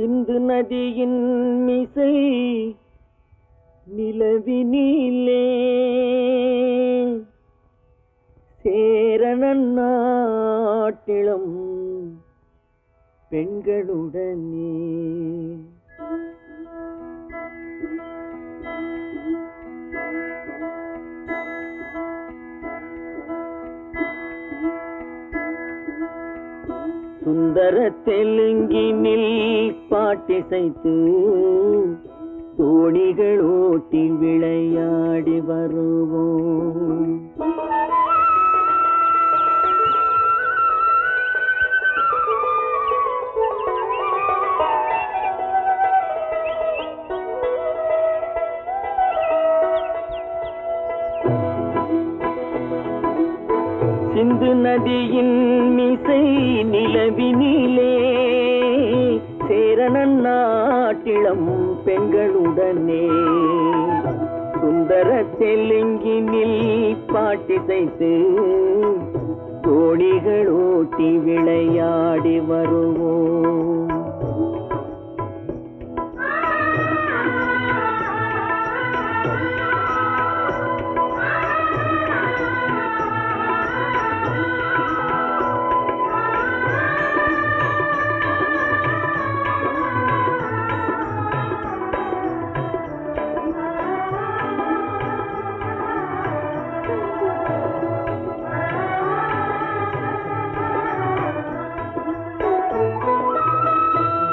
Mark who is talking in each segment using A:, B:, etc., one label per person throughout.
A: சிந்து நதியின் மிசை நிலவினிலே சேரணன் நாட்டிளம் பெண்களுடனே சுந்தர தெலுங்கினில் பாட்டிசைத்து தோணிகள் ஓட்டி விளையாடி வருவோம். சிந்து நதியின் மிசை நிலவினிலே சேரணன் நாட்டிளம் பெண்களுடனே சுந்தர தெலுங்கினில் பாட்டிசைத்து தோணிகள் ஓட்டி விளையாடி வருவோம்.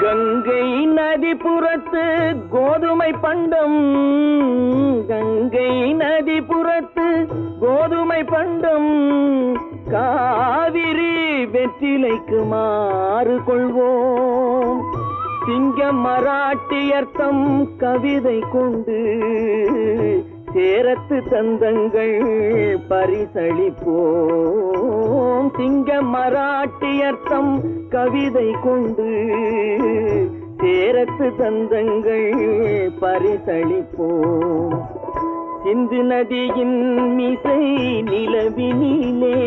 A: கங்கை நதிபுறத்து கோதுமை பண்டம், கங்கை நதிபுறத்து கோதுமை பண்டம், காவிரி வெற்றிலைக்கு மாறு கொள்வோம். சிங்க மராட்டியர்த்தம் கவிதை கொண்டு சேரத்து தந்தங்கள் பரிசளிப்போம். சிங்க மராட்டியர்த்தம் கவிதை கொண்டு சேரத்து தந்தங்கள் பரிசளிப்போம். சிந்து நதியின் மிசை நிலவினிலே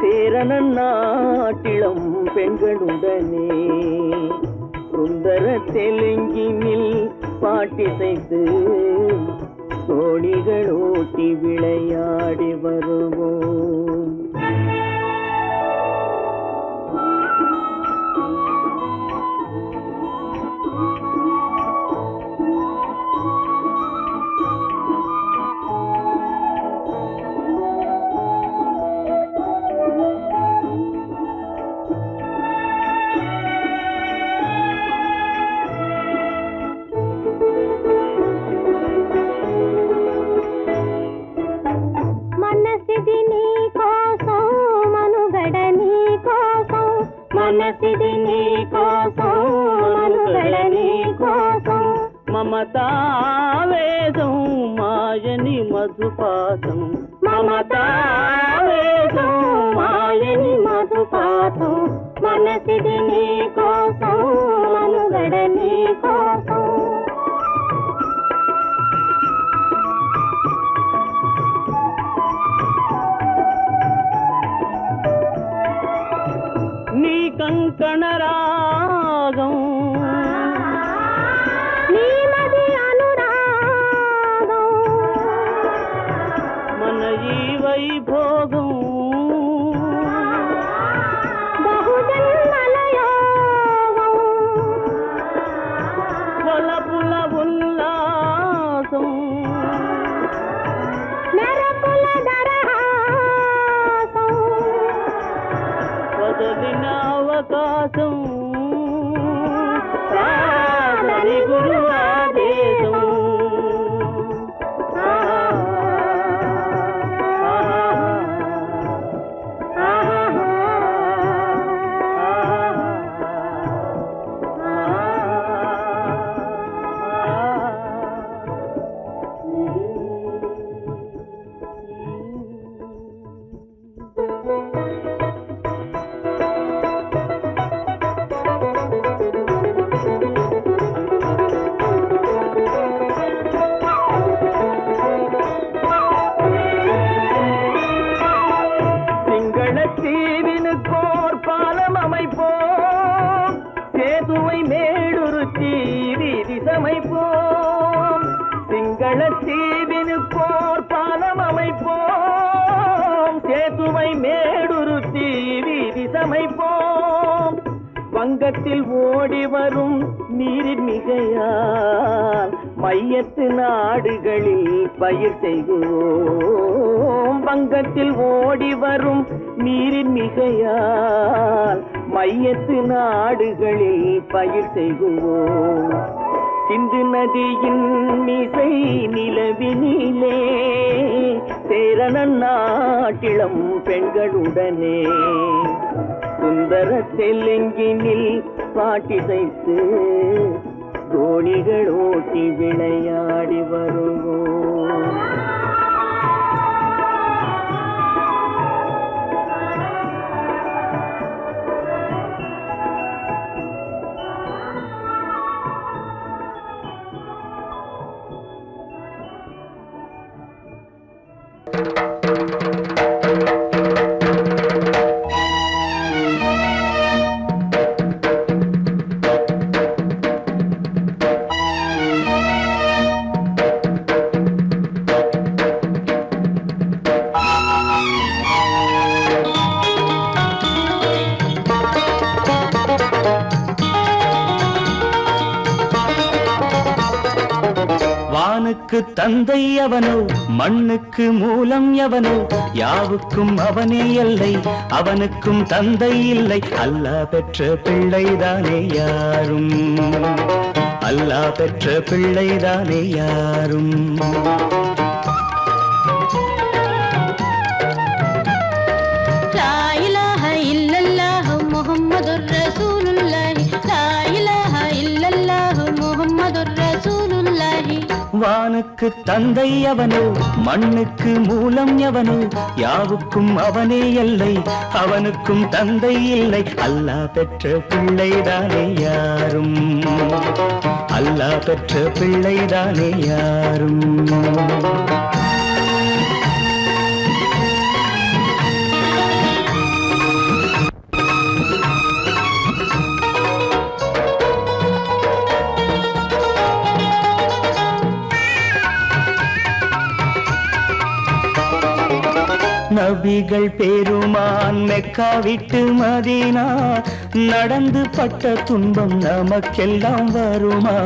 A: சேரணன் நாட்டிளம் பெண்களுடனே சுந்தர தெலுங்கினில் பாட்டிசைத்து தோணிகள் ஓட்டி விளையாடி வருவோம். మనసిది నీ కోసం మనుగడ నీ కోసం మమతావేదం మాయని మధుపాతం మమతావేదం మాయని మధుపాతం మనసిది నీ కోసం మనుగడ నీ కోసం నీ కంకణ రాగం నీ నది అనురాగం మన ఈ వైభోగం బహుజన్మల యోగం వలపుల ఉల్లాసం మెరపుల దరహాసం వదలిన అవకాశం సాధని గురు ఆదేశం வங்கத்தில் ஓடி வரும் நீரின் மிகையால் மையத்து நாடுகளில் பயிர் செய்கிறோம். வங்கத்தில் ஓடி வரும் நீரின் மிகையால் மையத்து நாடுகளில் பயிர் செய்கிறோம். சிந்து நதியின் மிசை நிலவினிலே சேரணன் நாட்டிளம் பெண்களுடனே சுந்தர தெலுங்கினில் பாட்டிசைத்து தோணிகள் ஓட்டி விளையாடி வருவோம்.
B: வானுக்கு தந்தை அவனோ, மண்ணுக்கு மூலம் எவனோ, யாவுக்கும் அவனே எல்லை, அவனுக்கும் தந்தை இல்லை. அல்லாஹ் பெற்ற பிள்ளைதானே யாரும், அல்லாஹ் பெற்ற பிள்ளைதானே யாரும்.
C: லா இலாஹ இல்லல்லாஹு முஹம்மதுர் ரசூலுல்லாஹி, லா இலாஹ இல்லல்லாஹு முஹம்மதுர் ரசூலுல்லாஹி.
B: வானுக்கு தந்தை அவனோ, மண்ணுக்கு மூலம் எவனோ, யாவுக்கும் அவனே எல்லை, அவனுக்கும் தந்தை இல்லை. அல்லாஹ் பெற்ற பிள்ளைதானே யாரும், அல்லாஹ் பெற்ற பிள்ளைதானே யாரும். நபிகள் பெருமான் மெக்கா விட்டு மதீனா நடந்து பட்ட துன்பம் நமக்கெல்லாம் வருமா?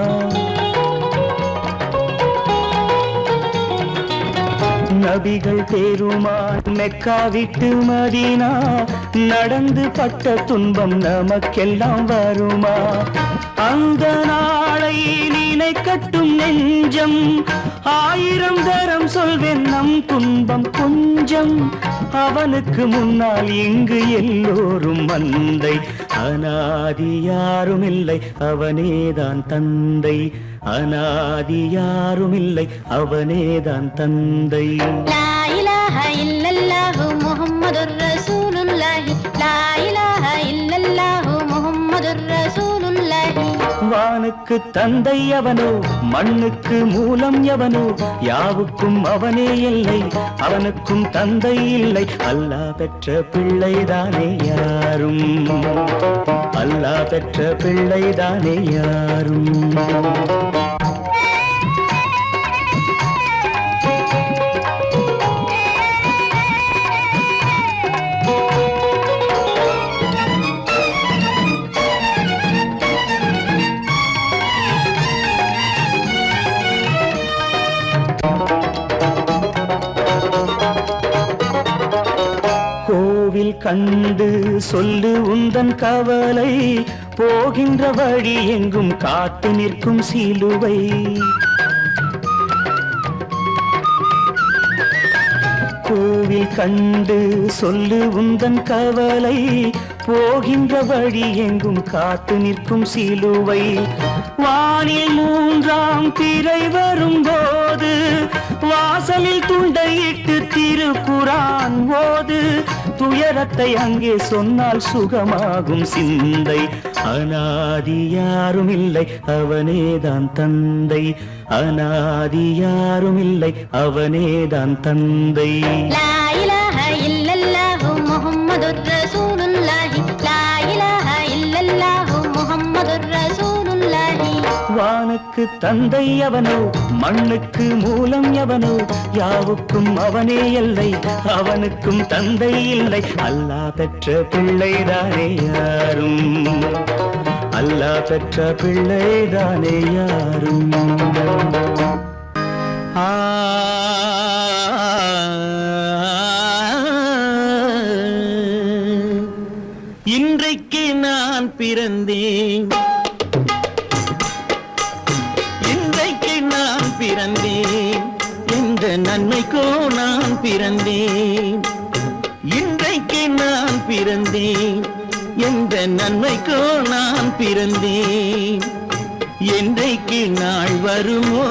B: நபிகள் பெருமான் மெக்கா விட்டு மதீனா நடந்து பட்ட துன்பம் நமக்கெல்லாம் வருமா? அந்த நாளை நினைக்கட்டும் நெஞ்சம், ஆயிரம் தரம் சொல்வேன் நம் துன்பம் கொஞ்சம். அவனுக்கு முன்னால் இங்கு எல்லோரும் மந்தை, அநாதி யாரும் இல்லை அவனேதான் தந்தை, அநாதி யாரும் இல்லை அவனேதான் தந்தை.
C: லா இலாஹ இல்லல்லாஹு முஹம்மதுர் ரசூலுல்லாஹி, லா இலாஹ இல்லல்லாஹு முஹம்மதுர் ரசூலுல்லாஹி.
B: வானுக்கு தந்தை அவனோ, மண்ணுக்கு மூலம் எவனோ, யாவுக்கும் அவனே இல்லை, அவனுக்கும் தந்தை இல்லை. அல்லாஹ் பெற்ற பிள்ளைதானே யாரும், அல்லாஹ் பெற்ற பிள்ளைதானே யாரும். கோவில் கண்டு சொல்லு உந்தன் கவலை, போகின்ற வழி எங்கும் காத்து நிற்கும் சிலுவை. கோவில் கண்டு சொல்லு உந்தன் கவலை, போகின்ற வழி எங்கும் காத்து நிற்கும் சிலுவை. வானில் மூன்றாம் பிறை வரும்போது வாசலில் துண்டையிட்டு திருக்குரான் ஓது. துயரத்தை அங்கே சொன்னால் சுகமாகும் சிந்தை, அநாதி யாரும் இல்லை அவனேதான் தந்தை, அநாதி யாரும் இல்லை அவனேதான் தந்தை.
C: லா இலாஹ இல்லல்லாஹு முஹம்மதுர் ரசூலுல்லாஹி, லா இலாஹ இல்லல்லாஹு முஹம்மதுர் ரசூலுல்லாஹி.
B: வானுக்கு தந்தை அவனோ மண்ணுக்கு மூலம் எவனோ யாவுக்கும் அவனே எல்லை அவனுக்கும் தந்தை இல்லை அல்லாஹ் பெற்ற பிள்ளைதானே யாரும் அல்லாஹ் பெற்ற பிள்ளைதானே யாரும் இன்றைக்கு நான் பிறந்தேன் இன்றைக்கு நான் பிறந்தேன் எந்த நன்மைக்கோ நான் பிறந்தேன் இன்றைக்கு நான் பிறந்தேன் எந்த நன்மைக்கோ நான் பிறந்தேன் என்றைக்கு நாள் வருமோ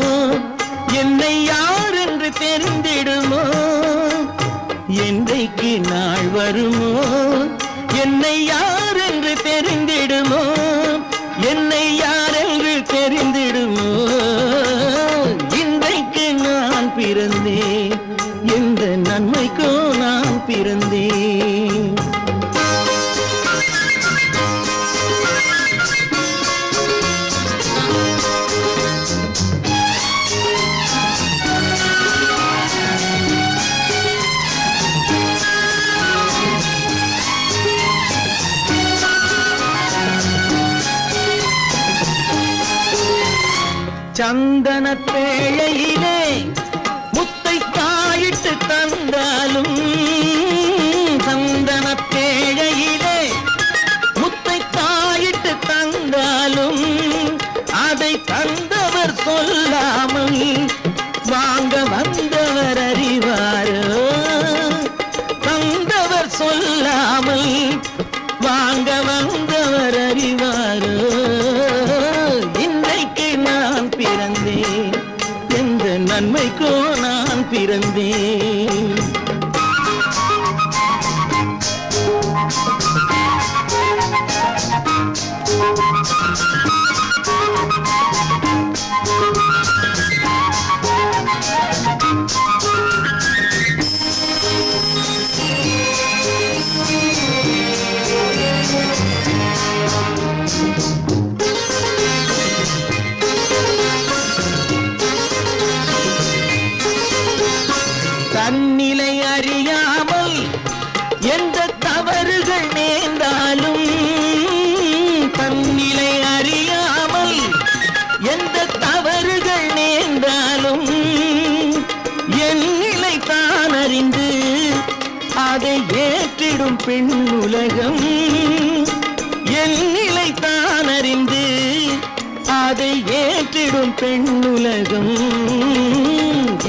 B: என்னை யார் என்று தெரிந்திடுமோ என்றைக்கு நாள் வருமோ என்னை யார் என்று தெரிந்திடுமோ என்னை யார் என்று தெரிந்திடுமோ இன்றைக்கு நான் பிறந்தேன் எந்த நன்மைக்கோ நான் பிறந்தேன் சந்தன பேழையிலே முத்தை காயிட்டு தந்தாலும் சந்தன பேழையிலே முத்தை காயிட்டு தந்தாலும் அதை தந்தவர் சொல்லாமல் வாங்க வந்தவர் அறிவாரோ தந்தவர் சொல்லாமல் வாங்க வந்தவர் அறிவாரோ பிறந்தேன் எந்த நன்மைக்கோ நான் பிறந்தேன் தன்னிலை அறியாமல் எந்த தவறுகள் நேர்ந்தாலும் தன்னிலை அறியாமல் எந்த தவறுகள் நேர்ந்தாலும் என் நிலை தான் அறிந்து அதை ஏற்றிடும் பெண் உலகம் என் நிலை தான் அறிந்து அதை ஏற்றிடும் பெண் உலகம்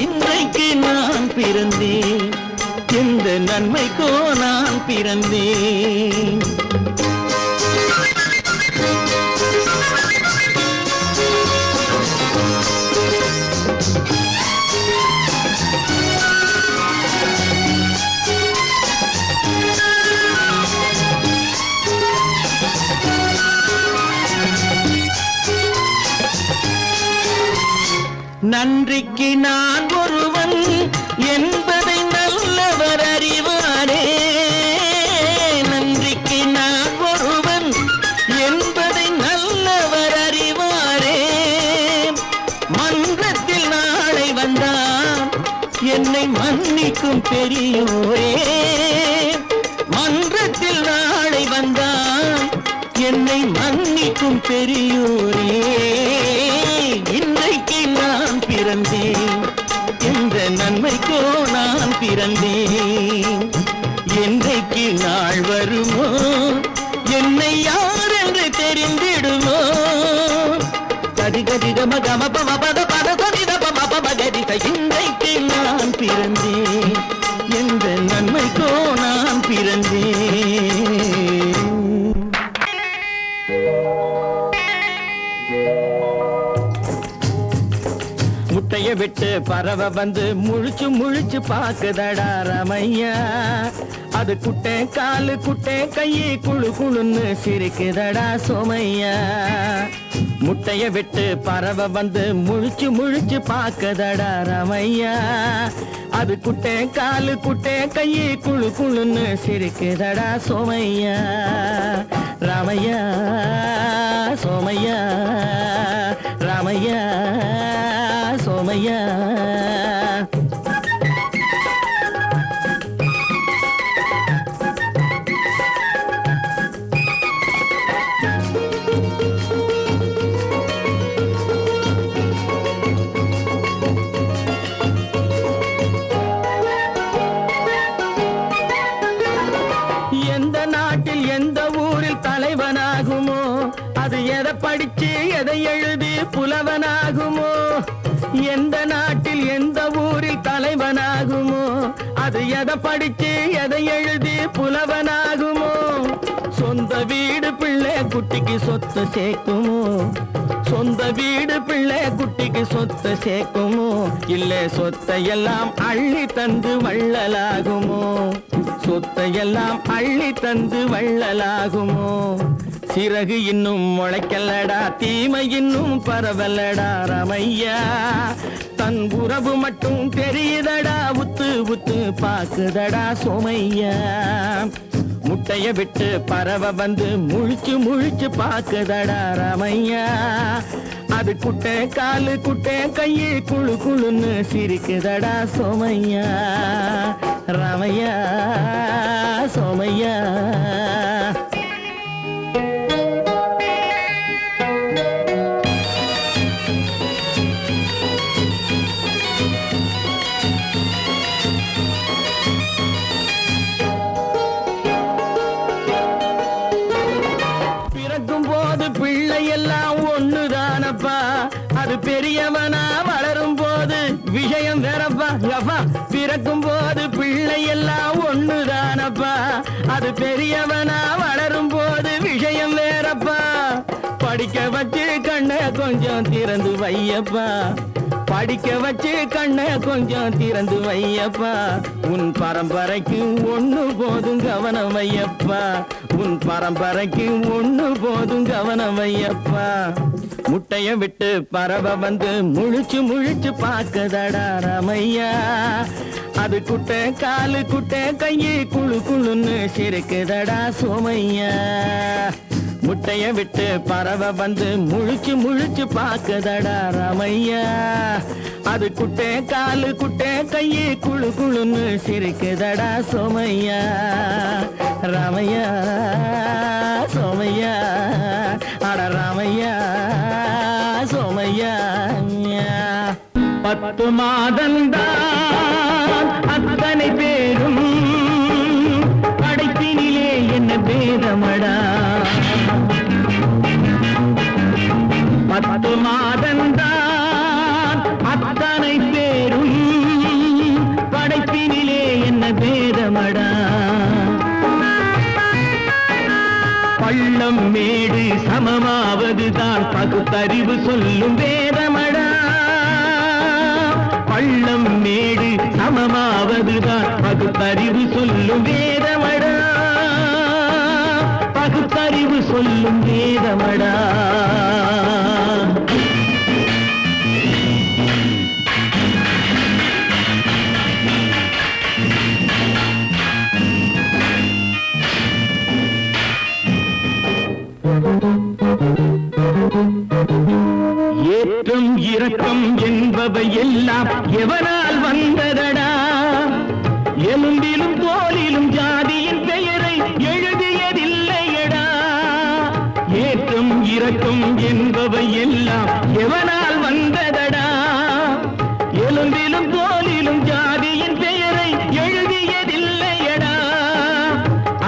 B: இன்றைக்கு நான் பிறந்தேன் எந்த நன்மைக்கோ நான் பிறந்தேன் நன்றிக்கு நான் ஒருவன் என்பதை நல்லவர் அறிவாரே நன்றிக்கு நான் ஒருவன் என்பதை நல்லவர் அறிவாரே மன்றத்தில் நாளை வந்தான் என்னை மன்னிக்கும் பெரியோரே மன்றத்தில் நாளை வந்தான் என்னை மன்னிக்கும் பெரியோரே இன்றைக்கு நான் பிறந்தேன் எந்த நன்மைக்கோ நான் பிறந்தேன் என்றைக்கு நாள் வருமோ என்னை யார் என்று தெரிந்திடுமோ கதி கதி கம கம பம பத பத கதித பம பம கதித இன்றைக்கு நான் பிறந்தேன் எந்த நன்மைக்கோ நான் பிறந்தேன் முட்டைய விட்டு பறவை வந்து முழிச்சு முழிச்சு பாக்குதடா ரமையா அது குட்டை காலு குட்டை கையை குழு குழுன்னு சிரிக்குதடா சோமையா முட்டைய விட்டு பறவை வந்து முழிச்சு முழிச்சு பாக்குதடா ரமையா அது குட்டை காலு குட்டை கையை குழு குழுன்னு சிரிக்குதடா சோமையா ராமையா சோமையா ராமையா ராமையா சோமையா. எந்த நாட்டில் எந்த ஊரில் தலைவனாகுமோ, அது எதை படிச்சு எதை எழுதி புலவனாகுமோ. எந்த நாட்டில் எந்த ஊரில் தலைவனாகுமோ, அது எதை படிச்சு எதை எழுதி புலவனாகுமோ. சொந்த வீடு பிள்ளை குட்டிக்கு சொத்து சேர்க்குமோ, சொந்த வீடு பிள்ளை குட்டிக்கு சொத்து சேர்க்குமோ. இல்ல சொத்தையெல்லாம் அள்ளி தந்து வள்ளலாகுமோ, சொத்தையெல்லாம் அள்ளி தந்து வள்ளலாகுமோ. சிறகு இன்னும் முளைக்கல்லடா, தீமை இன்னும் பரவலடா ராமையா. தன் உறவு மட்டும் தெரியுதடா, உத்து உத்து பாக்குதடா சோமையா. முட்டைய விட்டு பறவை வந்து முழிச்சு முழிச்சு பாக்குதடா ராமையா. அது குட்டை காலு குட்டை கையு குழு குழுன்னு சிரிக்குதடா சோமையா. ராமையா சோமையா. பிள்ளையெல்லாம் ஒண்ணுதானப்பா, அது பெரியவனா வளரும் போது விஷயம் வேறப்பா. பிறக்கும் போது பிள்ளையெல்லாம் ஒண்ணுதானப்பா, அது பெரியவனா வளரும் போது விஷயம் வேறப்பா. படிக்க வச்சு கண்ணை கொஞ்சம் திறந்து வையப்பா, படிக்க வச்சு கண்ணை கொஞ்சம் திறந்து வையப்பா. உன் பரம்பரைக்கு ஒண்ணு போதும் கவனம் வையப்பா, உன் பரம்பரைக்கு ஒண்ணு போதும் கவனம் வையப்பா. முட்டைய விட்டு பறவை வந்து முழிச்சு முழிச்சு பார்க்கதடா ராமையா. அது குட்டை காலு குட்டை கையு குழு குழுன்னு சிரிக்குதடா சோமையா. முட்டைய விட்டு பறவை வந்து முழிச்சு முழிச்சு பார்க்கதடா ராமையா. அது குட்டை காலு குட்டை கையு குழு குழுன்னு சிரிக்குதடா சோமையா. ராமையா சோமையா. அட ராமையா சோமையா. 10 மாதந்தான் அத்தனை பேரும் படைப்பினிலே என்ன பேதமடா. 10 மாதந்தான் அத்தனை பேரும் படைப்பினிலே என்ன பேதமடா. பள்ளம் மேடு சமமாவதுதான் பகுத்தறிவு சொல்லும் வேதமடா. பள்ளம் மேடு சமமாவதுதான் பகுத்தறிவு சொல்லும் வேதமடா, பகுத்தறிவு சொல்லும் வேதமடா. ஏற்றம் இரக்கம் என்பவை எல்லாம் எவனால் வந்ததடா. எலும்பிலும் தோலிலும் ஜாதியின் பெயரை எழுதியதில்லையடா. ஏற்றம் இரக்கம் என்பவை எல்லாம் எவனால் வந்ததடா. எலும்பிலும் தோலிலும் ஜாதியின் பெயரை எழுதியதில்லையடா.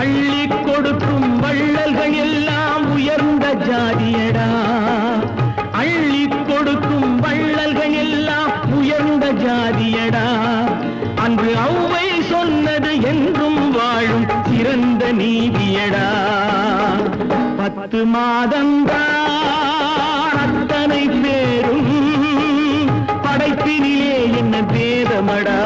B: அள்ளி கொடுக்கும் வள்ளல்கள் எல்லாம் உயர்ந்த ஜாதியடா. அள்ளி கொடுக்கும் வள்ளல்கள் எல்லாம் உயர்ந்த ஜாதியடா. அன்று ஔவை சொன்னது என்றும் வாழும் சிறந்த நீதியடா. 10 மாதந்தான் அத்தனை பேரும் படைப்பினிலே என்ன பேதமடா.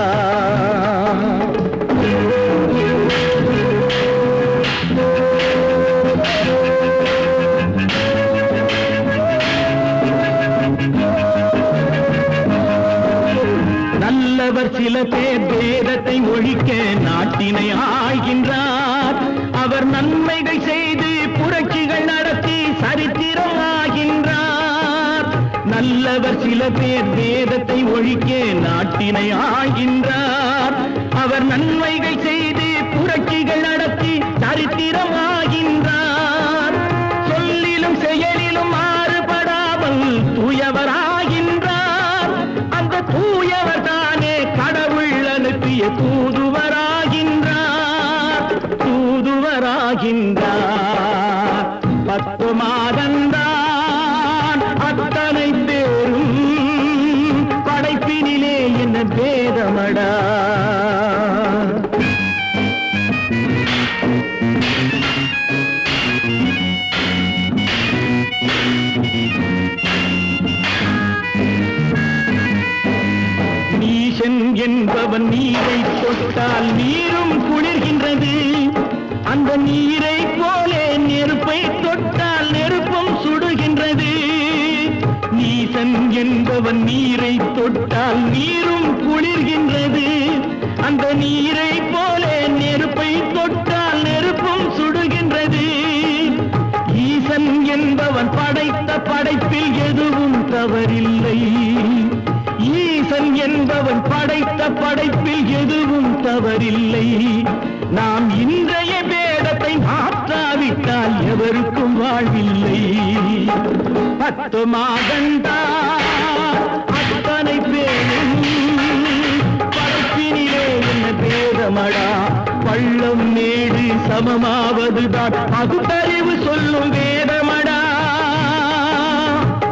B: நல்லவர் சில பேர் வேதத்தை ஒழிக்க நாட்டினை ஆள்கின்றார். அவர் நன்மைகள் செய்து புரட்சிகள் நடத்தி சரித்திரம் ஆகின்றார். நல்ல புலவர் சில பேர் வேதத்தை ஒழிக்க நாட்டினை ஆகின்றார். அவர் நன்மைகள் செய்து புரட்சிகள் நடத்தி சரித்திரமாகின்றார். சொல்லிலும் செயலிலும் மாறுபடாமல் தூயவராகின்றார். அந்த தூயவர் தானே கடவுள் அனுப்பிய தூதுவராகின்றார். தூதுவராகின்றார். 10 மாதந்தான் அத்தனை பேரும் படைப்பினிலே என்ன பேதமடா. நீசன் என்பவன் நீரை தொட்டால் நீரும் குளிர்கின்றது. அந்த நீரை போலே நெருப்பை தொட்டால் நெருப்பும் சுடுகின்றது. நீசன் என்பவன் நீரை தொட்டால் நீரும் குளிர்கின்றது. அந்த நீரை போலே நெருப்பை தொட்டால் நெருப்பும் சுடுகின்றது. ஈசன் என்பவன் படைத்த படைப்பில் எதுவும் தவறில்லை. ஈசன் என்பவன் படைத்த படைப்பில் எதுவும் தவறில்லை. நாம் இன்றைய வேதத்தை மாற்றாவிட்டால் எவருக்கும் வாழ்வில்லை. 10 மாதந்தான் அத்தனை பேரும் படைப்பினிலே என்ன பேதமடா. பள்ளம் மேடு சமமாவதுதான் பகுத்தறிவு சொல்லும் வேதமடா.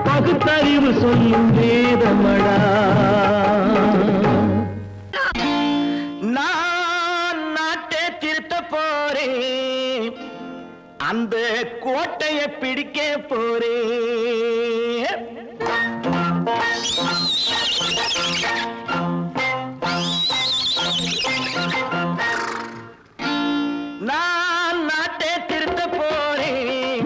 B: பகுத்தறிவு சொல்லும் வேதமடா. நான் நாட்டை திருத்த போறேன். அந்த கோட்டையை பிடிக்க போறேன். நான் நாட்டை திருத்த போறேன்.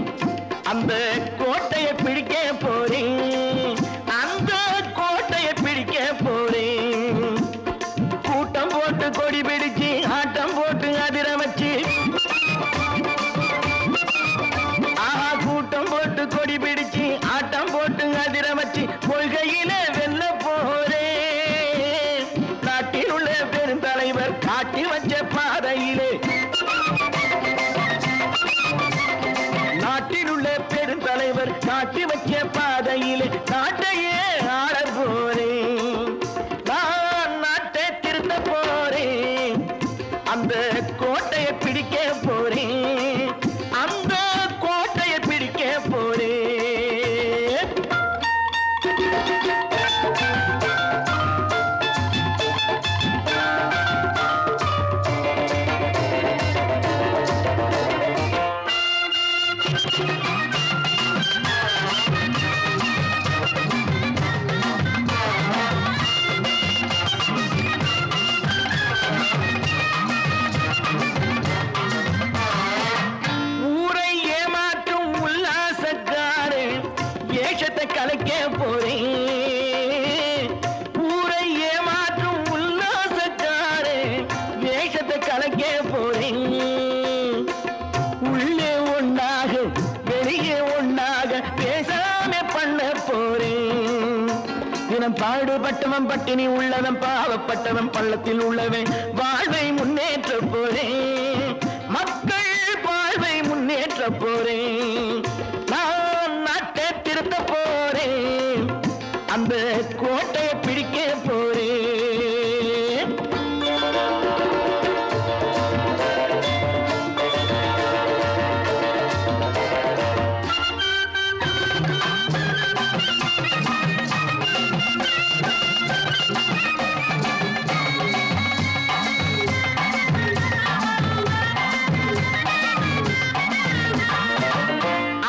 B: அந்த கோட்டையை பிடிக்க போறேன். அந்த கோட்டையை பிடிக்க போறேன். கூட்டம் போட்டு கொடி பிடிச்சு ஆட்டம் போட்டு அதிர வச்சு. கூட்டம் போட்டு கொடி பிடிச்சு ஆட்டம் போட்டு அதிர வச்சு கொள்கையில வெல்ல போறேன். நாட்டில் உள்ள பெருந்தலைவர் காட்டி வச்ச பாதையிலே. நாட்டில் உள்ள பெருந்தலைவர் காட்டி வச்ச பாதையிலே நாட்டையே ஆள போறேன். நான் நாட்டை திருத்த போறேன். அந்த கோட்டையை பிடிக்க போறேன். அந்த கோட்டையை பிடிக்க போறேன். ஊரை ஏமாற்றும் உல்லாசக்காரே ஏஷத்தை கலைக்க போறேன். ஊரை ஏமாற்றும் உல்லாசக்காரே வேஷத்தை கலைக்க போறேன். உள்ளே ஒண்ணாக வெளியே ஒண்ணாக பேசாம பண்ண போறேன். தினம் பாடுபட்டவன் பட்டினி உள்ளவன் பாவப்பட்டவன் பள்ளத்தில் உள்ளவன் வாழ்வை முன்னேற்ற போறேன். மக்கள் வாழ்வை முன்னேற்ற போறேன். நான் நாட்டை திருத்த போறேன். அந்த கோட்டையை பிடிக்க போறேன்.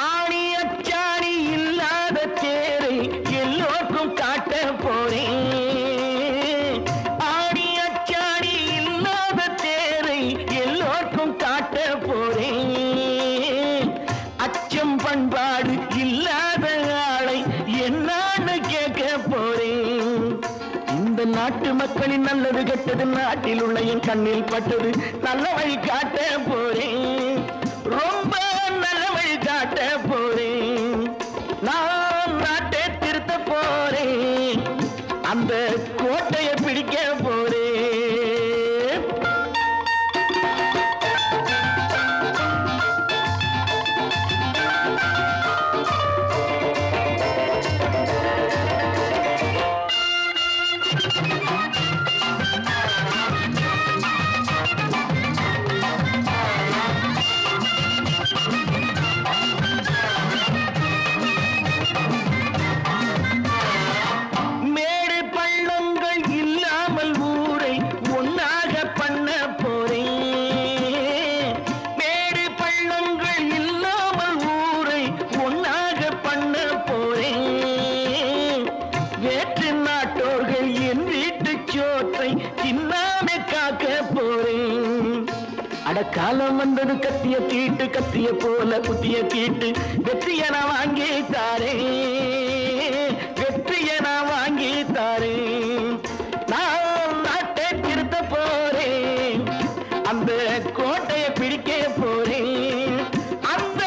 B: ஆணி அச்சாணி இல்லாத தேரை எல்லோருக்கும் காட்ட போறேன். ஆணி அச்சாணி இல்லாத தேரை எல்லோருக்கும் காட்ட போறேன். அச்சம் பண்பாடு இல்லாத ஆளை என்னான்னு கேட்க போறேன். இந்த நாட்டு மக்களின் நல்லது கெட்டது நாட்டில் உள்ள என் கண்ணில் பட்டது நல்ல வழி காட்ட போறேன். ரொம்ப நல்ல வழி காட்ட போறேன். நான் நாட்டை திருத்த போறேன். போறேன். அடக்காலம் வந்தது கத்திய தீட்டு, கத்திய போல குத்திய தீட்டு, வெற்றிய நான் வாங்கி தாரேன், வெற்றிய நான் வாங்கி தாரேன். நான் நாட்டை திருத்த போறேன், அந்த கோட்டையை பிடிக்க போறேன், அந்த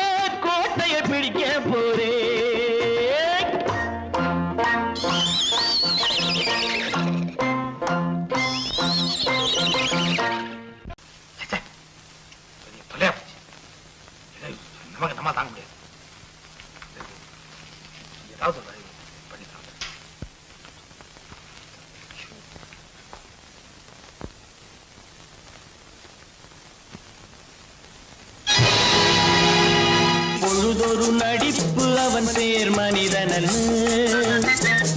B: கோட்டையை பிடிக்க போறேன்.
D: நமக்கு நம்ம தாங்க முடியாது. ஏதாவது பண்ணி தாங்க.
B: பொழுதொரு நடிப்பு அவன் பேர் மனிதனன்,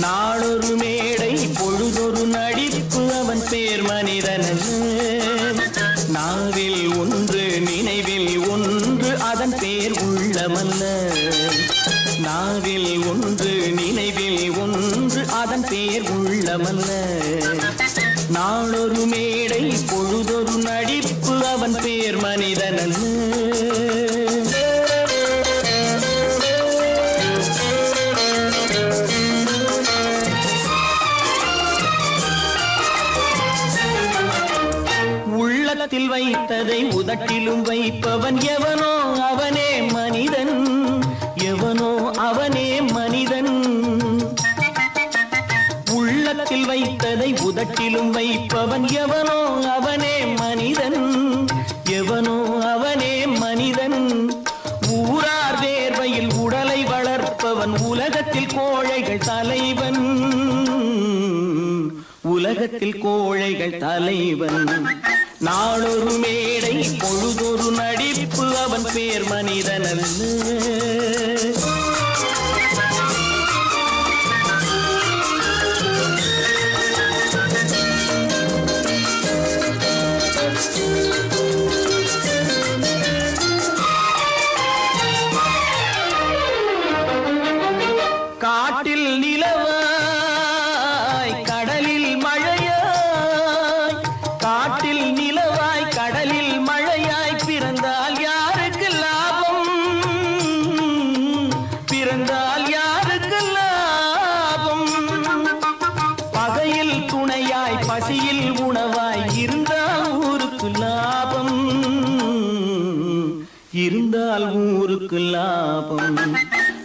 B: நாளொரு மேடை பொழுதொரு நடிப்பு அவன் பேர் மனிதனன். நாவில் ஒன்று நினைவில் ஒன்று அதன் பேர் உள்ளமல்ல, நாவில் ஒன்று நினைவில் ஒன்று அதன் பேர் உள்ளமல்ல. நாளொரு மேடை பொழுதொரு நடிப்பு அவன் பேர் மனிதனன். உள்ளத்தில் வைத்ததை உதட்டிலும் வைப்பவன் எவனோ அவனே மனிதன், எவனோ அவனே மனிதன். உள்ளத்தில் வைத்ததை உதட்டிலும் வைப்பவன் எவனோ அவனே மனிதன், எவனோ அவனே மனிதன். ஊரார் வேர்வையில் உடலை வளர்ப்பவன் உலகத்தில் கோழைகள் தலைவன், உலகத்தில் கோழைகள் தலைவன். நாளொரு மேடை பொழுதொரு நடிப்பு அவன் பேர் மனிதனன். காட்டில் நிலவாய் கடலில் மழையாய், காட்டில் நிலவாய் கடலில் மழையாய் பிறந்தால் யாருக்கு லாபம், பிறந்தால் யாருக்கு லாபம். பகையில் துணையாய் பசியில் உணவாய் இருந்தால் ஊருக்கு லாபம், இருந்தால் ஊருக்கு லாபம்.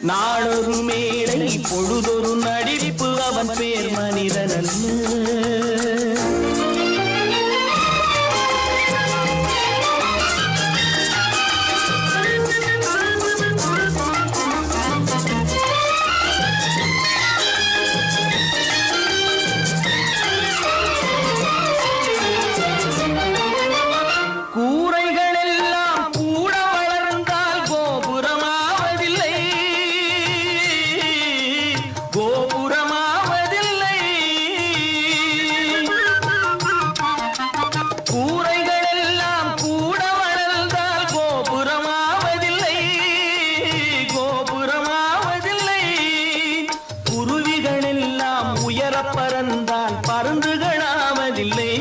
B: நாளொரு மேடை பொழுதொரு நடிப்பு அவன் பேர் மனிதனன். கூரைகள் எல்லாம் கூட வளர்ந்தால் கோபுரமாவதில்லை, கோபுரமாவதில்லை. கூரைகள் எல்லாம் கூட வளர்ந்தால் கோபுரமாவதில்லை, கோபுரமாவதில்லை. குருவிகள் எல்லாம் உயர பறந்தால் பருந்துகளாவதில்லை,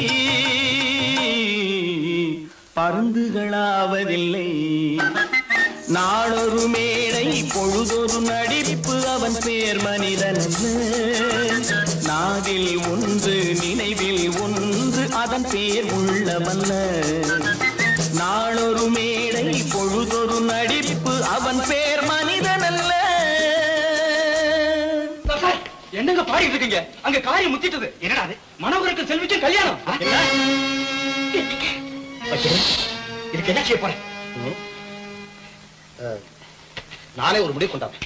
B: பருந்துகளாவதில்லை. நாளொரு மேடை பொழுதொரு நடிப்பு அவன் பேர் மனிதனன். நாவில் ஒன்று நினைவில் ஒன்று அதன் பேர் உள்ளமல்ல. நாளொரு மேடை பொழுதொரு நடிப்பு அவன் பேர் மனிதனல்ல.
D: என்னங்க பாடிட்டு இருக்கீங்க? அங்க காரியம் முத்திட்டது. என்னடா அது? மனோகருக்கு செல்விக்கு கல்யாணம். இதுக்கு என்ன செய்ய போறேன்? நானே ஒரு முடிவு கொண்டாடுறேன்.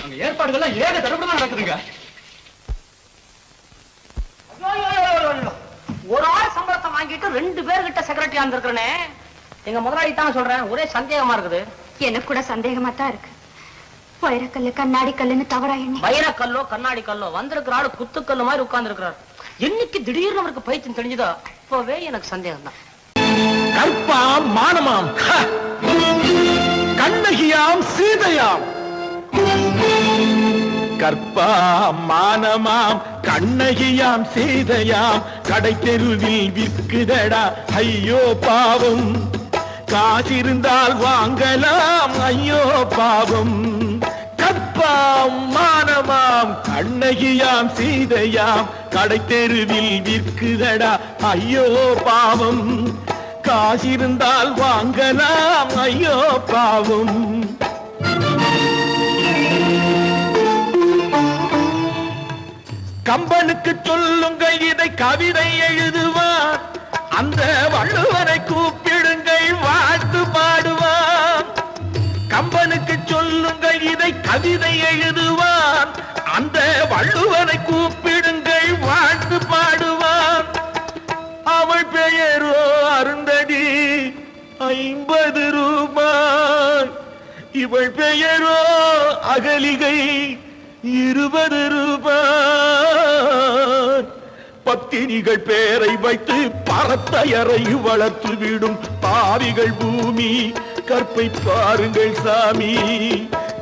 D: அங்க ஏற்பாடுகள்லாம் ஏக தடபடமா நடக்குதுங்க.
E: ஒரு ஆள் சம்பளத்தை வாங்கிட்டு 2 பேர்கிட்ட செக்ரட்டரியா இருந்திருக்கிறனே. எங்க முதலாளி தான் சொல்றேன், ஒரே சந்தேகமா இருக்குது.
C: எனக்கு கூட சந்தேகமா தான் இருக்கு. வைரக்கல்லு கண்ணாடி கல்லுன்னு தவறா எண்ணி
E: வைரக்கல்லோ கண்ணாடி கல்லோ வந்திருக்கிற ஆளு குத்துக்கல்லு மாதிரி உட்கார்ந்து இருக்கிறார். என்னைக்கு திடீர்னு அவருக்கு பைத்தியம் தெரிஞ்சதோ அப்பவே எனக்கு சந்தேகம் தான்.
B: கற்பாம் மானமாம், கண்ணகியாம் சீதையாம், கற்பாம் மானமாம் கண்ணகியாம் சீதையாம் கடை தெருவில் விற்குதடா ஐயோ பாவம் காசிருந்தால் வாங்கலாம் ஐயோ பாவம் கற்பாம் மானமாம் கண்ணகியாம் சீதையாம் கடை தெருவில் விற்குதடா ஐயோ பாவம் காசிருந்தால் வாங்கலாம் ஐயோ பாவம் கம்பனுக்கு சொல்லுங்கள் இதை கவிதை எழுதுவார் அந்த வள்ளுவரை கூப்பிடுங்கள் வாழ்த்து பாடுவார் கம்பனுக்கு சொல்லுங்கள் இதை கவிதை எழுதுவார் அந்த வள்ளுவரை கூப்பிடுங்கள் வாழ்த்து பாடுவார் அவள் பெயரோ அருந்ததி 50 ரூபாய் இவள் பெயரோ அகலிகை 20 ரூபாய் பத்தினிகள் பேரை வைத்து பரத்தையரை வளர்த்து விடும் பாவிகள் பூமி கற்பை பாருங்கள் சாமி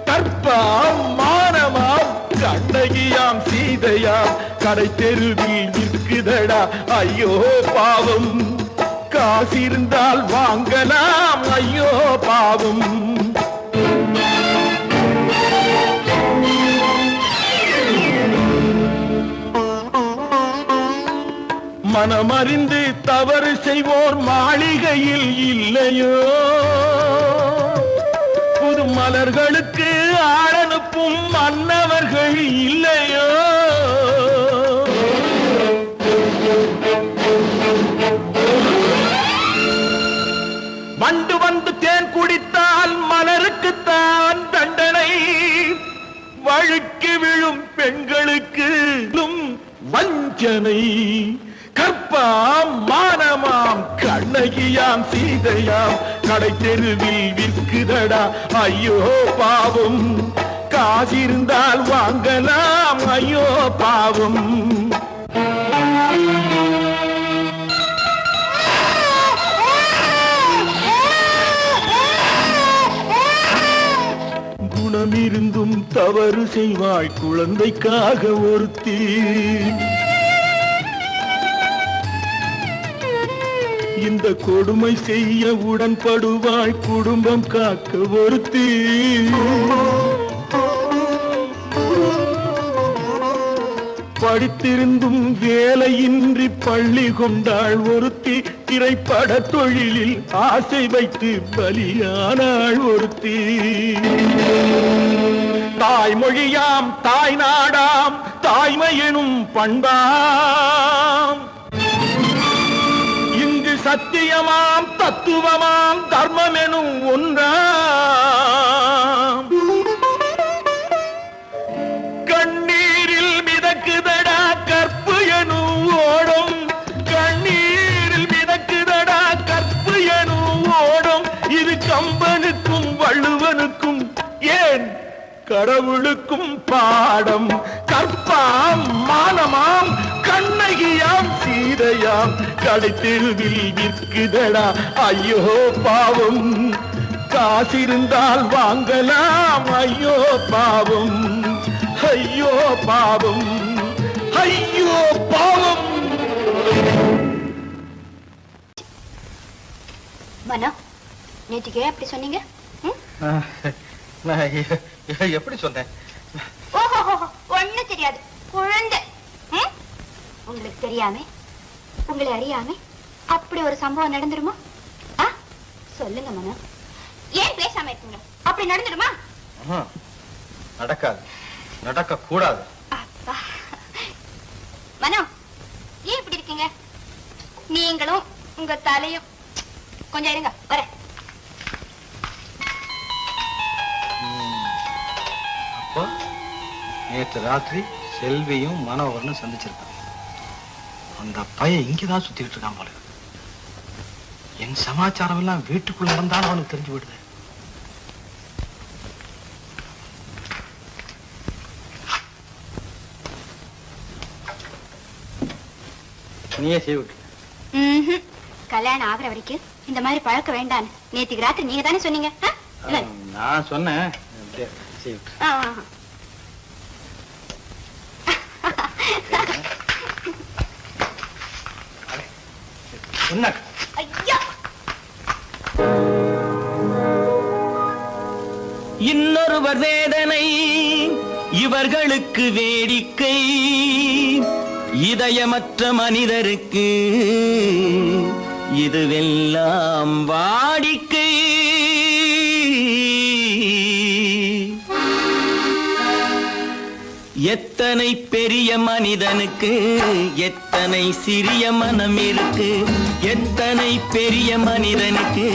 B: கற்பாம் மானமாம் கண்ணகியாம் சீதையாம் கடை தெருவில் நிற்குதடா ஐயோ பாவம் காசிருந்தால் வாங்கலாம் ஐயோ பாவம் மனமறிந்து தவறு செய்வோர் மாளிகையில் இல்லையோ புது மலர்களுக்கு ஆளனுப்பும் மன்னவர்கள் இல்லையோ வண்டு வந்து தேன் குடித்தால் மலருக்குத்தான் தண்டனை வழுக்கி விழும் பெண்களுக்கு வஞ்சனை கற்பாம் மானமாம் கண்ணகியாம் சீதையாம் கடை தெருவில் விற்குதடா ஐயோ பாவம் காசிருந்தால் வாங்கலாம் ஐயோ பாவம் குணமிருந்தும் தவறு செய்வாய் குழந்தைக்காக ஒருத்தி இந்த கொடுமை செய்ய உடன்படுவாய் குடும்பம் காக்க ஒருத்தி படித்திருந்தும் வேலையின்றி பள்ளி கொண்டாள் ஒருத்தி திரைப்பட தொழிலில் ஆசை வைத்து பலியானாள் ஒருத்தி தாய்மொழியாம் தாய் நாடாம் தாய்மையெனும் பண்பாம் சத்தியமாம் தத்துவமாம் தர்மம் எனும் ஒன்றாம் கண்ணீரில் மிதக்குதடா கற்பு எனும் ஓடும் கண்ணீரில் மிதக்குதடா கற்பு எனும் ஓடும் இது கம்பனுக்கும் வள்ளுவனுக்கும் ஏன் கடவுளுக்கும் பாடம் கற்பாம் மானமாம் கண்ணகியாம் சீதையாம் கடை தெருவில் விற்குதடா ஐயோ பாவம் காசிருந்தால் வாங்கலாம் ஐயோ பாவம் ஐயோ பாவம் ஐயோ பாவம்
C: மனோ நேற்றுக்கு அப்படி சொன்னீங்க
D: எப்படி சொன்னேன்
C: ஓஹோ ஒண்ணு தெரியாது குழந்தை உங்களுக்கு தெரியாம உங்களை அறியாம அப்படி ஒரு சம்பவம் நடந்துருமா சொல்லுங்க மனோ ஏன் பேசாம இருக்கீங்க அப்படி நடந்துடுமா
D: நடக்காது நடக்க கூடாது
C: மனோ ஏன் இப்படி இருக்கீங்க நீங்களும் உங்க தலையும் கொஞ்சம் இருங்க வர
D: அப்போ நேற்று ராத்திரி செல்வியும் மனோகரனும் சந்திச்சிருக்காங்க அந்த பையன் இங்கதான் சுத்திட்டு இருக்கான் போல என் சமாச்சாரம் எல்லாம் வீட்டுக்குள்ள இருந்தாலும் அவனுக்கு தெரிஞ்சு விடுது நீயே செய்ய விட்டு
C: கல்யாணம் ஆகுற வரைக்கும் இந்த மாதிரி பழக்க வேண்டாம் நேற்றுக்கு ராத்திரி நீங்க தானே சொன்னீங்க
D: நான் சொன்னேன் என்ன
C: ஐயா!
B: இன்னொருவர் வேதனை இவர்களுக்கு வேடிக்கை, இதயமற்ற மனிதருக்கு இதுவெல்லாம் வாடிக்கை. எத்தனை பெரிய மனிதனுக்கு எத்தனை சிறிய மனம் இருக்கு, எத்தனை பெரிய மனிதனுக்கு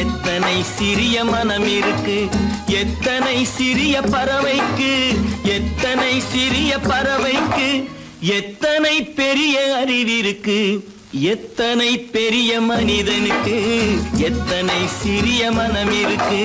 B: எத்தனை சிறிய மனம் இருக்கு, எத்தனை சிறிய பறவைக்கு எத்தனை சிறிய பறவைக்கு எத்தனை பெரிய அறிவிருக்கு, எத்தனை பெரிய மனிதனுக்கு எத்தனை சிறிய மனம் இருக்கு.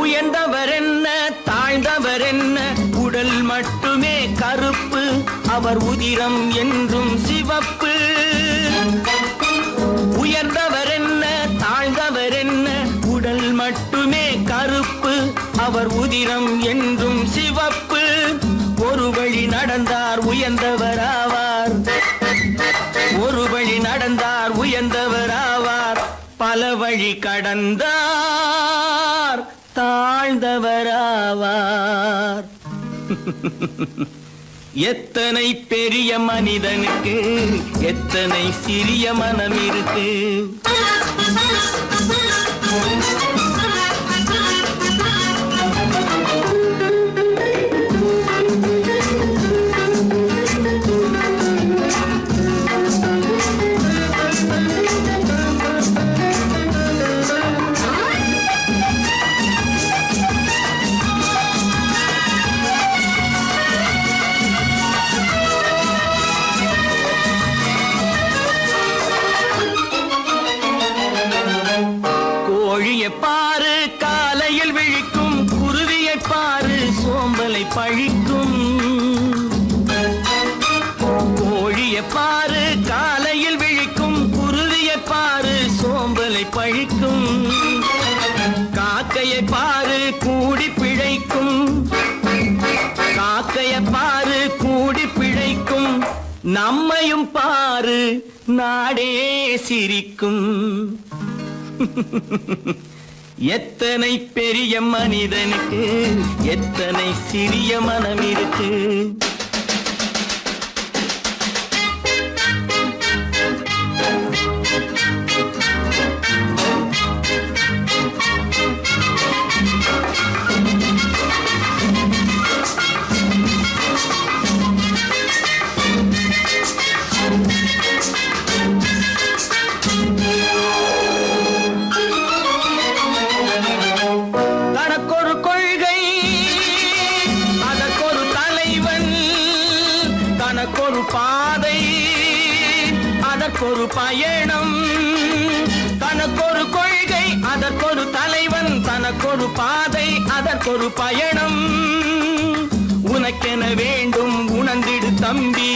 B: உயர்ந்தவர் என்ன தாழ்ந்தவர் என்ன, உடல் மட்டுமே கருப்பு, அவர் உதிரம் என்றும் சிவப்பு. உயர்ந்தவர் என்ன தாழ்ந்தவர் என்ன, உடல் மட்டுமே கருப்பு, அவர் உதிரம் என்றும் சிவப்பு. ஒரு வழி நடந்தார் உயர்ந்தவராவார், ஒரு வழி நடந்தார் உயர்ந்தவராவார், பல வழி கடந்தார் தாழ்ந்தவராவார். எத்தனை பெரிய மனிதனுக்கு எத்தனை சிறிய மனம் இருக்கு. கோழியை பாரு காலையில் விழிக்கும், குருவியை பாரு சோம்பலை பழிக்கும். கோழியை பாரு காலையில் விழிக்கும், குருவியை பாரு சோம்பலை பழிக்கும். காக்கையை பாரு கூடி பிழைக்கும், காக்கையை பாரு கூடி பிழைக்கும். நம்மையும் பாரு நாடே சிரிக்கும். எத்தனை பெரிய மனிதனுக்கு எத்தனை சிறிய மனம் இருக்கு. தனக்கொரு கொள்கை அதற்கொரு தலைவன், தனக்கொரு பாதை அதற்கொரு பயணம். தனக்கொரு கொள்கை அதற்கொரு தலைவன், தனக்கொரு பாதை அதற்கொரு பயணம். உனக்கென வேண்டும் உணர்ந்திடு தம்பி,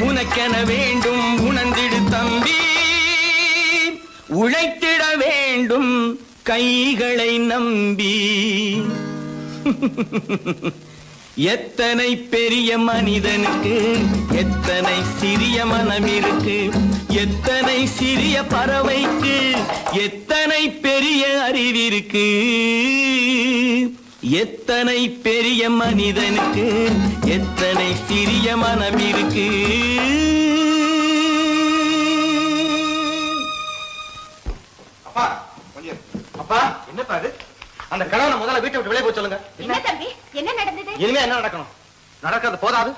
B: உனக்கென வேண்டும் உணர்ந்திடு தம்பி. உழைத்திட வேண்டும் கைகளை நம்பி. எத்தனை பெரிய மனிதனுக்கு எத்தனை சிறிய மனம் இருக்கு, எத்தனை சிறிய பறவைக்கு எத்தனை பெரிய அறிவிருக்கு, எத்தனை பெரிய மனிதனுக்கு எத்தனை சிறிய மனம் இருக்கு.
D: அப்பா கொஞ்சம் அப்பா என்னப்பா இது? அந்த கணவனை முதல்ல வீட்டை விட்டு வெளியே போய் சொல்லுங்க.
C: என்ன தம்பி, என்ன நடந்தது?
D: இனிமே என்ன நடக்கணும்? நடக்கிறது போதாது,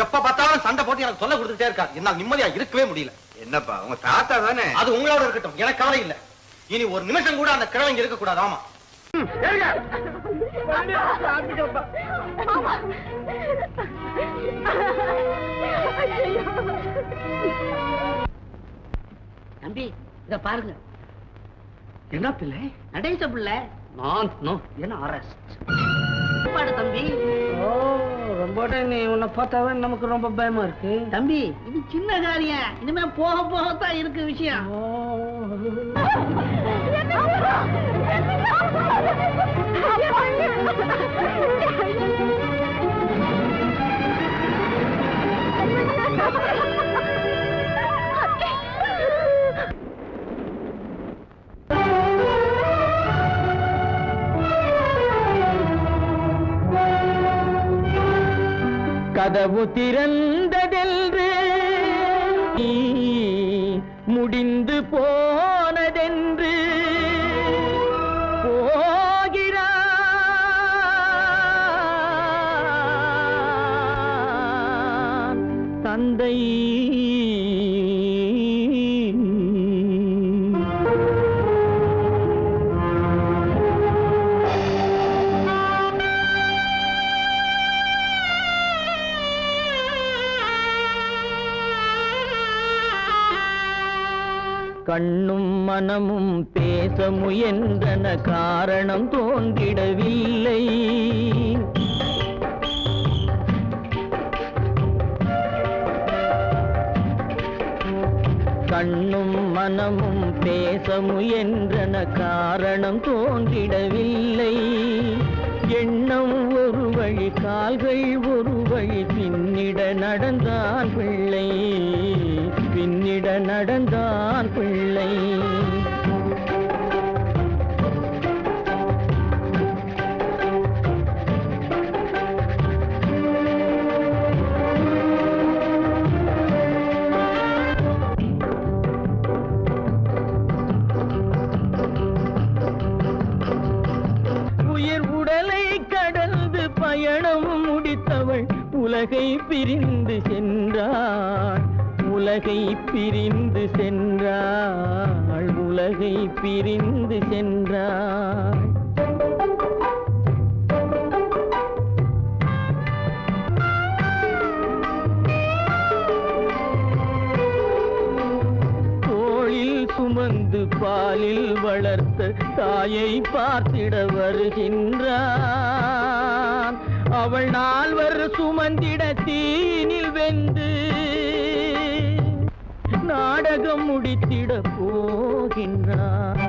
D: எப்ப பார்த்தாலும் சண்டை போட்டு எனக்கு சொல்ல கொடுத்துட்டே இருக்காரு. என்னால் நிம்மதியா இருக்கவே முடியல.
F: என்னப்பா உங்க தாத்தா தானே?
D: அது உங்களோட இருக்கட்டும், எனக்கு கவலை இல்ல. இனி ஒரு நிமிஷம் கூட அந்த கிழவன் இங்க இருக்க கூடாது. ஆமா
E: தம்பி இத பாருங்க.
B: என்ன பிள்ளை?
E: நடேச பிள்ளை
B: நான் என்ன அரெஸ்ட்
E: பாடு தம்பி.
B: ஓ
E: போட்ட நீ உன்னை பார்த்தாவே நமக்கு ரொம்ப பயமா இருக்கு.
G: தம்பி இது சின்ன காரியம், இனிமே போக போகத்தான் இருக்கு விஷயம்.
A: கதவு திறந்ததென்று முடிந்து போனதென்று போகிறான் தந்தை. கண்ணும் மனமும் பேச முயன்றன, காரணம் தோன்றிடவில்லை. கண்ணும் மனமும் பேச முயன்றன, காரணம் தோன்றிடவில்லை. எண்ணம் ஒரு வழி, கால்கள் ஒரு வழி, பின்னிட நடந்தான் பிள்ளை, பின்னிட நடந்தான் பிள்ளை. உயிர் உடலை கடந்து பயணம் முடித்தவள் உலகை பிரிந்து சென்றாள், உலகை பிரிந்து சென்றாள், உலகை பிரிந்து சென்றாள். தோளில் சுமந்து பாலில் வளர்த்த தாயை பார்த்திட வருகின்றான். அவள் 4 சுமந்திட தீனில் வெந்து நாடகம் முடித்திட போகின்றான்.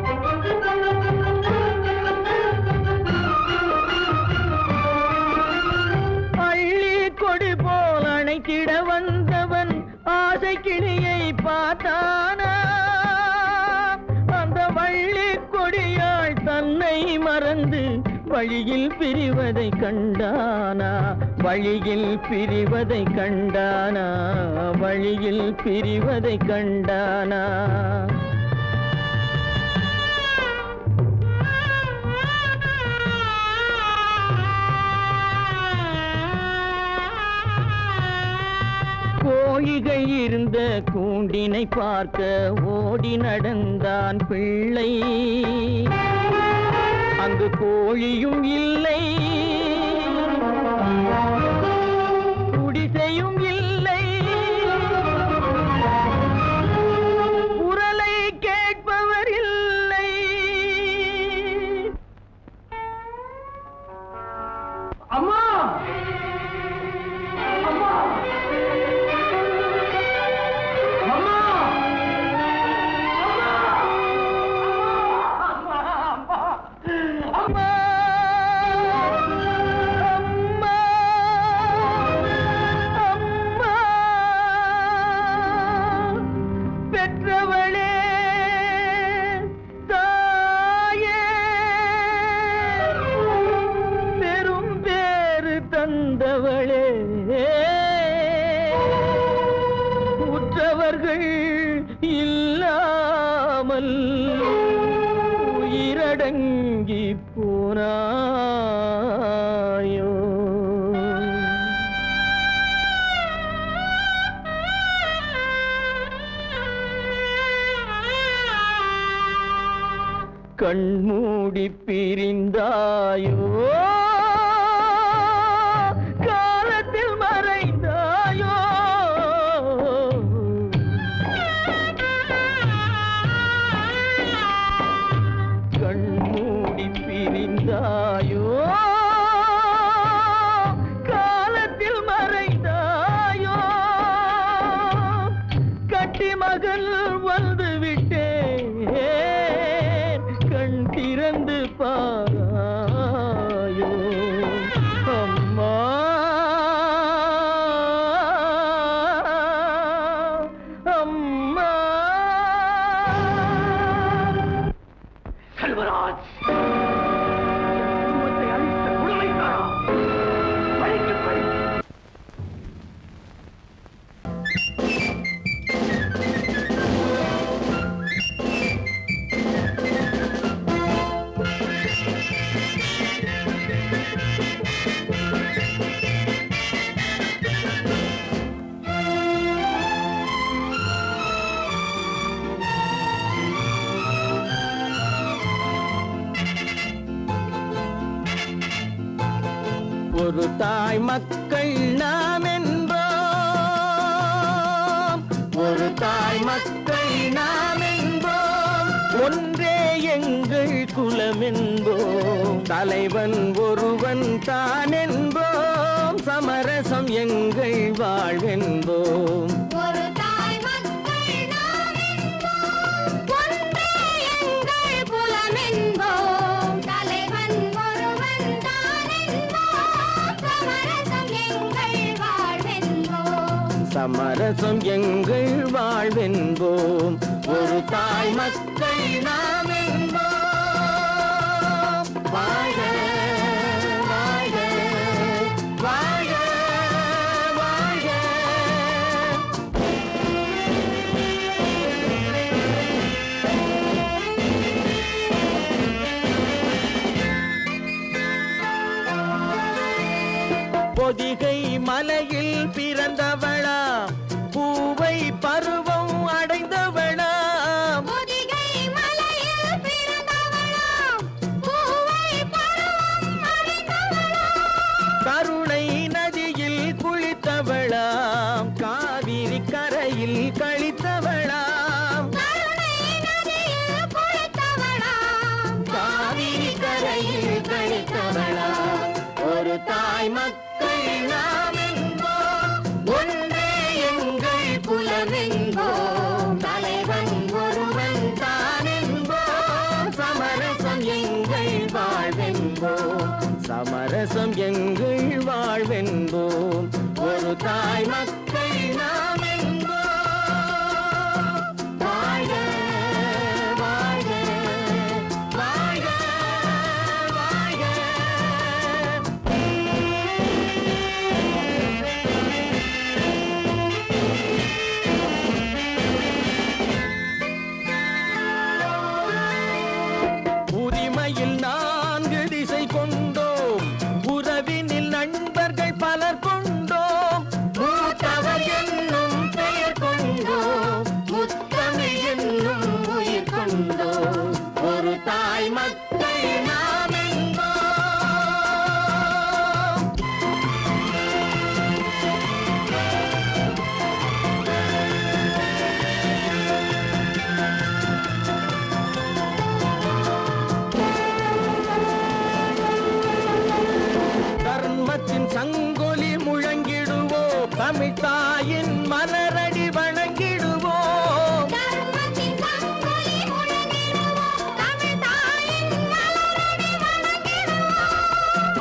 A: அள்ளி கொடி போல் அணைத்திட வந்தவன் ஆசை கிளியை பார்த்தானா, அந்த வள்ளி கொடியாள் தன்னை மறந்து வழியில் பிரிவதை கண்டானா, வழியில் பிரிவதை கண்டானா, வழியில் பிரிவதை கண்டானா. கோழிகள் இருந்த கூண்டினை பார்க்க ஓடி நடந்தான் பிள்ளை. அங்கு கோழியும் இல்லை, குடிசையும் இல்லை, குரலை கேட்பவர் இல்லை.
E: அம்மா அம்மா அம்மா
A: அம்மா, அம்மா, அம்மா, பெற்றவளே, தாயே, பெரும் பேறு தந்தவளே, உற்றவர்கள் இல்லாமல் உயிரடங்கி போனாயோ. கண்மூடி பிரிந்தாயோ, காலத்தில் மறைந்தாயோ. கண்மூடி பிரிந்தாயோ, காலத்தில் ஒரு தாய் மக்கள் நாம் என்போம், ஒரு தாய் மக்கள் நாம் என்போம், ஒன்றே எங்கள் குலம் என்போம், தலைவன் ஒருவன் தான் என்போம், சமரசம் எங்கள் வாழ்வென்போம்.
C: ஒரு தாய் மக்கள் நாம் என்போம், ஒன்றே எங்கள் குலம் என்போம், தலைவன் ஒருவன் தான் என்போம், சமரசம் எங்கள் வாழ்வென்போம்.
A: சமரசம் எங்கள் வாழ்வென்போம். ஒரு தாய் மக்கள் நாம் என்போம். வாழ்க வாழ்க வாழ்க வாழ்க. பொதிகை மலையில் பிறந்தவளா, பூவை பருவம் அடைந்தவளா,
C: பொதிகை மலையில் பிறந்தவளாம், பூவை பருவம் அடைந்தவளாம்,
A: கருணை நதியில் குளித்தவளாம், காவிரி கரையில் கழித்தவளாம்,
C: கருணை நதியில் குளித்தவளாம்,
A: காவிரி கரையில் கழித்தவளாம். ஒரு தாய் மக்கள் நாம் என்போம், ஒன்றே எங்கள் குலம் என்போம், தலைவன் ஒருவன் தான் என்போம், சமரசம் எங்கள் வாழ்வென்போம், சமரசம் எங்கள் வாழ்வென்போம். ஒரு தாய் மக்கள் நாம் என்போம். வாழ்க வாழ்க வாழ்க வாழ்க. உரிமையில் 4 திசை கொண்டோம், உறவினில் நண்பர்கள் பலர் கொண்டோம், மூத்தவர் என்னும் பெயர் கொண்டோம், முத்தமிழ் என்னும் உயிர் கொண்டோம். ஒரு தாய் மக்கள் நாம் என்போம். தர்மத்தின் சங்கொலி முழங்கிடுவோம், தமிழ் தாயின் மலரடி வணங்கிடுவோம்,
C: தர்மத்தின் சங்கொலி முழங்கிடுவோம், தமிழ் தாயின் மலரடி வணங்கிடுவோம்,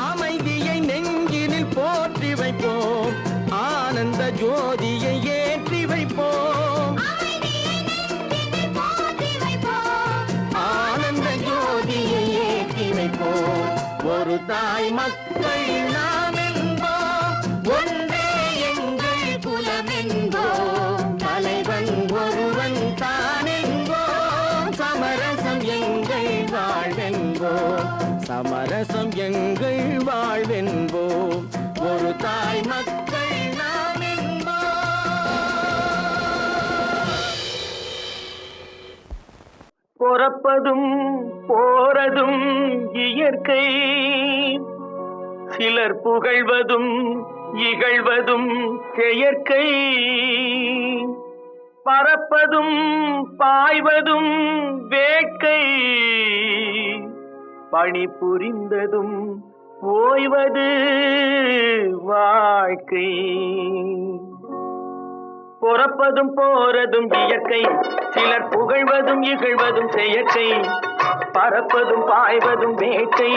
A: அமைதியை நெஞ்சினில் போற்றி வைப்போம், ஆனந்த ஜோதியை ஏற்றி வைப்போம்,
C: அமைதியை நெஞ்சினில் போற்றி வைப்போம்,
A: ஆனந்த ஜோதியை ஏற்றி வைப்போம். ஒரு தாய் மக்கள் நாம் என்போம், ஒன்றே எங்கள் குலம் என்போம், தலைவன் ஒருவன் தான் என்போம், சமரசம் எங்கள் வாழ்வென்போம், சமரசம் எங்கள் வாழ்வென்போம். ஒரு தாய் மக்கள் நாம் என்போம். பொறப்பதும் போறதும் இயற்கை, சிலர் புகழ்வதும் இகழ்வதும் செயற்கை, பறப்பதும் பாய்வதும் வேட்கை, பணி புரிந்ததும் ஓய்வது வாழ்க்கை. பொறப்பதும் போறதும் இயற்கை, சிலர் புகழ்வதும் இகழ்வதும் செயற்கை, பறப்பதும் பாய்வதும் வேட்டை,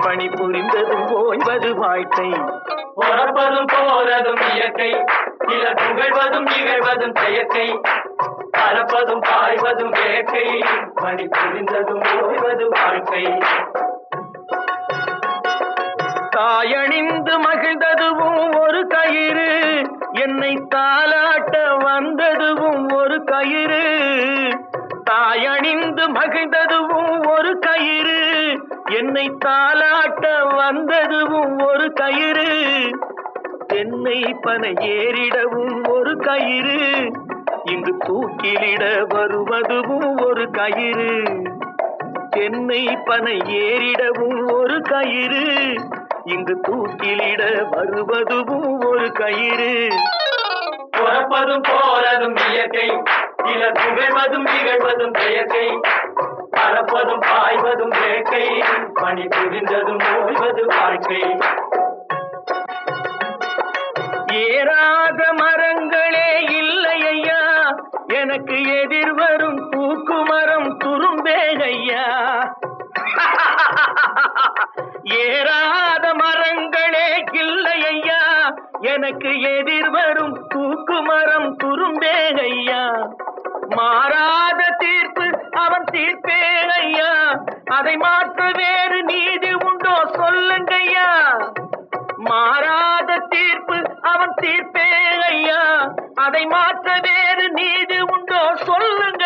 A: பணி புரிந்ததும் ஓய்வது வாழ்க்கை. பொறப்பதும் போறதும் இயற்கை, சிலர் புகழ்வதும் இகழ்வதும் செயற்கை, பறப்பதும் பாய்வதும் வேட்டை, பணி புரிந்ததும் ஓய்வது வாழ்க்கை. தாயணிந்து மகிழ்ந்ததுவும் ஒரு கயிறு, என்னை தாலாட்ட வந்ததுவும் ஒரு கயிறு, தாயணிந்து மகிழ்ந்ததுவும் ஒரு கயிறு, என்னை தாலாட்ட வந்ததுவும் ஒரு கயிறு, தென்னை பனை ஏறிடவும் ஒரு கயிறு, இங்கு தூக்கிலிட வருவதுவும் ஒரு கயிறு, தென்னை பனை ஏறிடவும் ஒரு கயிறு, இங்கு தூக்கிலிட வருவதுவும் ஒரு கயிறு. பிறப்பதும் போறதும் இயற்கை, சிலர் புகழ்வதும் நிகழ்வதும் செயற்கை, பறப்பதும் பாய்வதும் வேட்கை, பணி புரிந்ததும் ஓய்வது வாழ்க்கை. ஏறாத மரங்களே இல்லை ஐயா, எனக்கு எதிர் வரும் தூக்கு மரம் துரும்பேகையா. ஏறாத மரங்களே இல்லை ஐயா, எனக்கு எதிர் வரும் தூக்கு மரம் துரும்பேகையா. மாறாத தீர்ப்பு அவன் தீர்ப்பே ஐயா, அதை மாற்ற வேறு நீதி உண்டோ சொல்லுங்கய்யா. மாறாத தீர்ப்பு அவன் தீர்ப்பே ஐயா, அதை மாற்ற வேறு நீதி உண்டோ சொல்லுங்க